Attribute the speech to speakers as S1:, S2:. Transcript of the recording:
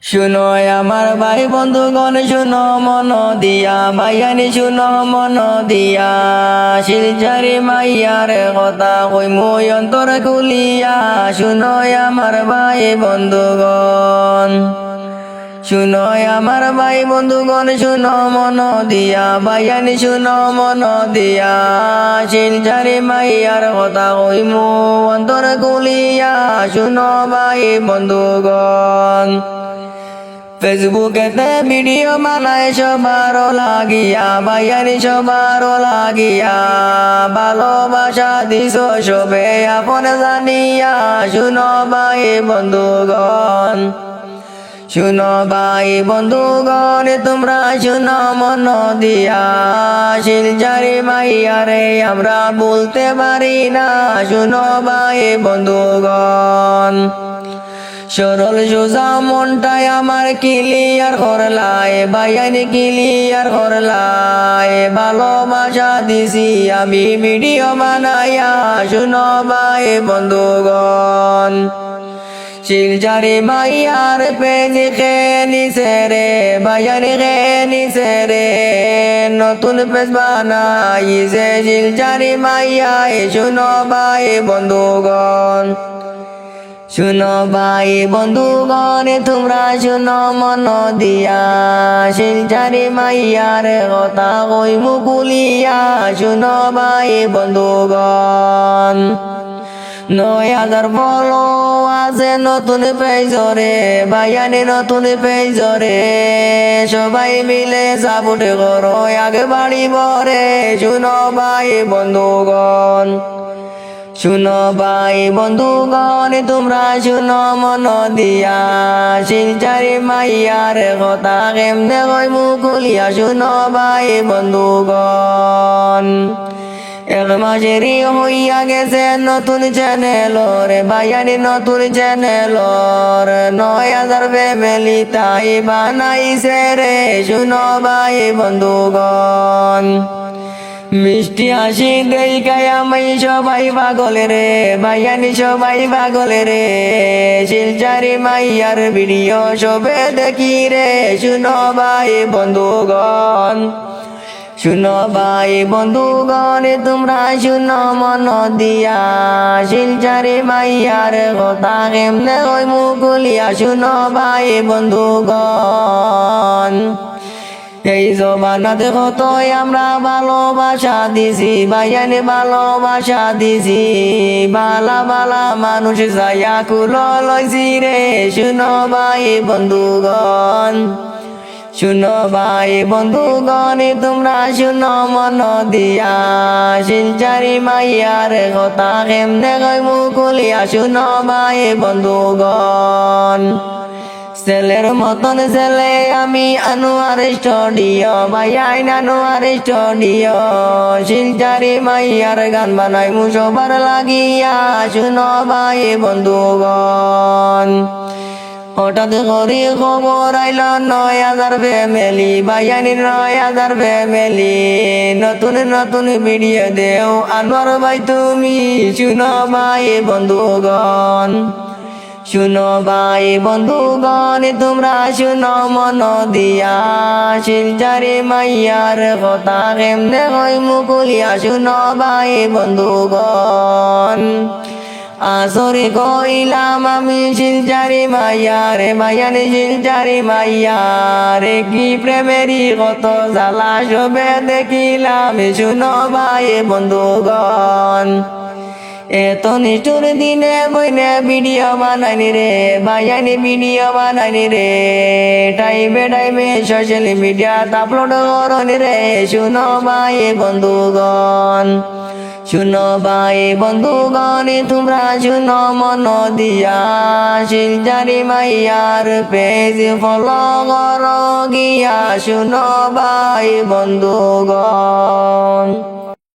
S1: শুনো আমার ভাই বন্ধুগণ, শুনো মন দিয়া, ভাইয়ানি শুনো মন দিয়া, শিলচারি মাইয়ার কথা কইমু অন্তর খুলিয়া। শুনো আমার ভাই বন্ধুগণ, শুনো আমার ভাই বন্ধুগণ, শুনো মন দিয়া, ভাইয়ানি শুনো মন দিয়া, শিলচারি মাইয়ার কথা কইমু অন্তর খুলিয়া। শুনো ভাই বন্ধুগণ, ফেসবুকেতে ভিডিও বানায় সবার লাগিয়া, ভাইয়ানি সবার লাগিয়া, ভালোবাসা দিছ সবে আপন জানিয়া। শুনো ভাই বন্ধুগণ, শুনো ভাই বন্ধুগণ, তোমরা শুনো মন দিয়া, শিলচারি মাইয়ারে আমরা বলতে পারি না। শুনো ভাই বন্ধুগণ, সরল সোজা মনটাই আমার ক্লিয়ার করলাই, ভাইয়ানি ক্লিয়ার করলাই, ভালোবাসা দিছি আমি ভিডিও বানাইয়া। শুনো ভাই বন্ধুগণ, শিলচারি মাইয়ার পেজি খেনিছে রে, ভাইয়ানি খেনিছে রে, নতুন পেজ বানাইছে শিলচারি মাইয়ায়। শুনো ভাই বন্ধুগণ, শুনো ভাই বন্ধুগণ, তোমরা শুনো মন দিয়া, শিলচারি মাইয়ার কথা কইমু খুলিয়া। শুনো ভাই বন্ধুগণ, 9,000 ফলো আছে নতুন পেজরে, ভাইয়ানি নতুন পেজরে, সবাই মিলে সাপোর্ট করো আগে বাড়িব রে। শুনো ভাই বন্ধুগণ, শুনো ভাই বন্ধুগণ, তোমরা শুনো মন দিয়া, শিলচারি মাইয়ার কথা কেমনে কইমু খুলিয়া। শুনো ভাই বন্ধুগণ, 1 মাসেরই হইয়া গেছে নতুন চ্যানেল রে, ভাইয়ানি নতুন চ্যানেল, 9,000 ফ্যামিলি তাই বানাইছে রে। শুনো ভাই বন্ধুগণ, মিষ্টি হাসি দেখাই আমি সবাই পাগল রে, ভাইয়ানি সবাই পাগল রে, শিলচারি মাইয়ার ভিডিও সবে দেখি রে। শুনো ভাই বন্ধুগণ, শুনো ভাই বন্ধুগণ, তোমরা শুনো মন দিয়া, শিলচারি মাইয়ার কথা কেমনে কইমু খুলিয়া। শুনো ভাই বন্ধুগণ, এই জমানাতে কতই আমরা ভালোবাসা দিছি, ভাইয়ানি ভালোবাসা দিছি, বালা বালা মানুষ যাইয়া কুলো লইছি রে। শুনো ভাই বন্ধুগণ, শুনো ভাই বন্ধুগণ, তোমরা শুনো মন দিয়া, শিলচারি মাইয়ার কথা কেমনে কইমু খুলিয়া। শুনো ভাই বন্ধুগণ, ছেলের মতন ছেলে আমি আনোয়ার স্টুডিও, ভাইয়াইন আনোয়ার স্টুডিও, শিলচারি মাইয়ার গান বানাইমু সবার লাগিয়া। শুনো ভাই বন্ধুগণ, হঠাৎ করে খবর আইল 9,000 ফ্যামিলি, ভাইয়ানি 9,000 ফ্যামিলি, নতুন নতুন ভিডিও দেও আনোয়ার ভাই তুমি। শুনো ভাই বন্ধুগণ, শুনো ভাই বন্ধুগণ, তোমরা শুনো মন দিয়া, শিলচারি মাইয়ার কথা কেমনে কইমু খুলিয়া। শুনো ভাই বন্ধুগণ, আসরে কইলাম আমি শিলচারি মাইয়ার, ভাইয়ানি শিলচারি মাইয়ার, কি প্রেমেরই কত জ্বালা সবে দেখিলাম। শুনো ভাই বন্ধুগণ, এত নিষ্ঠুর দিনে বইনে ভিডিও বানাইনি রে, ভাইয়ানি ভিডিও বানাইনি রে, টাইমে টাইমে সোশ্যাল মিডিয়া আপলোড করনি রে। শুনো ভাই বন্ধুগণ, শুনো ভাই বন্ধুগণ, তোমরা শুনো মন দিয়া, শিলচারি মাইয়ার পেজ ফলো করো গিয়া। শুনো ভাই বন্ধুগণ।